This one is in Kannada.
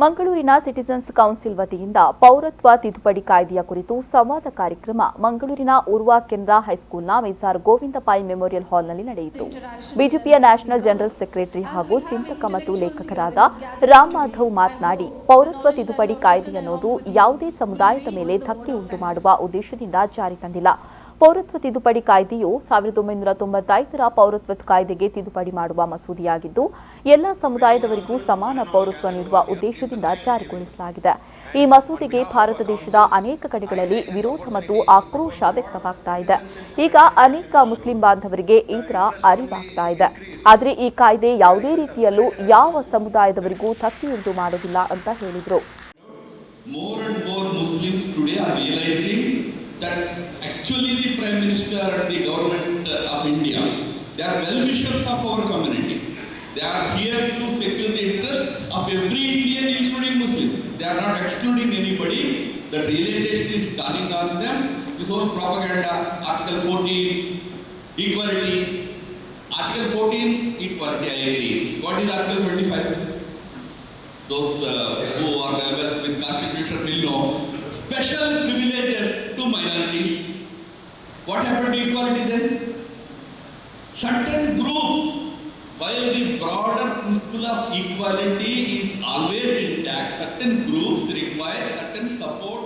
ಮಂಗಳೂರಿನ ಸಿಟಿಜನ್ಸ್ ಕೌನ್ಸಿಲ್ ವತಿಯಿಂದ ಪೌರತ್ವ ತಿದ್ದುಪಡಿ ಕಾಯ್ದೆಯ ಕುರಿತು ಸಂವಾದ ಕಾರ್ಯಕ್ರಮ ಮಂಗಳೂರಿನ ಉರ್ವಾ ಕೆನರಾ ಹೈಸ್ಕೂಲ್ನ ಮೆಸಾರ್ ಗೋವಿಂದ ಪೈ ಮೆಮೋರಿಯಲ್ ಹಾಲ್ನಲ್ಲಿ ನಡೆಯಿತು. ಬಿಜೆಪಿಯ ನ್ಯಾಷನಲ್ ಜನರಲ್ ಸೆಕ್ರೆಟರಿ ಹಾಗೂ ಚಿಂತಕ ಮತ್ತು ಲೇಖಕರಾದ ರಾಮ್ ಮಾಧವ್ ಮಾತನಾಡಿ, ಪೌರತ್ವ ತಿದ್ದುಪಡಿ ಕಾಯ್ದೆ ಅನ್ನೋದು ಯಾವುದೇ ಸಮುದಾಯದ ಮೇಲೆ ಧಕ್ಕೆ ಉಂಟು ಮಾಡುವ ಉದ್ದೇಶದಿಂದ ಜಾರಿ ತಂದಿಲ್ಲ. ಪೌರತ್ವ ತಿದ್ದುಪಡಿ ಕಾಯ್ದೆಯು 1995ರ ಪೌರತ್ವ ಕಾಯ್ದೆಗೆ ತಿದ್ದುಪಡಿ ಮಾಡುವ ಮಸೂದೆಯಾಗಿದ್ದು, ಎಲ್ಲ ಸಮುದಾಯದವರಿಗೂ ಸಮಾನ ಪೌರತ್ವ ನೀಡುವ ಉದ್ದೇಶದಿಂದ ಜಾರಿಗೊಳಿಸಲಾಗಿದೆ. ಈ ಮಸೂದೆಗೆ ಭಾರತ ದೇಶದ ಅನೇಕ ಕಡೆಗಳಲ್ಲಿ ವಿರೋಧ ಮತ್ತು ಆಕ್ರೋಶ ವ್ಯಕ್ತವಾಗ್ತಾ ಇದೆ. ಈಗ ಅನೇಕ ಮುಸ್ಲಿಂ ಬಾಂಧವರಿಗೆ ಇದರ ಅರಿವಾಗ್ತಾ ಇದೆ. ಆದರೆ ಈ ಕಾಯ್ದೆ ಯಾವುದೇ ರೀತಿಯಲ್ಲೂ ಯಾವ ಸಮುದಾಯದವರಿಗೂ ಧಕ್ಕೆಯುಂಟು ಮಾಡೋದಿಲ್ಲ ಅಂತ ಹೇಳಿದರು. That actually the Prime Minister and the government of India, they are well-wishers of our community. They are here to secure the interest of every Indian, including Muslims. They are not excluding anybody. The realization is dawning on them. This whole propaganda, Article 14, equality. Article 14, equality, I agree. What is Article 25? Those who are well-versed with Constitution will know. Special privileges to minorities. What happened to equality then? Certain groups, while the broader principle of equality is always intact, certain groups require certain support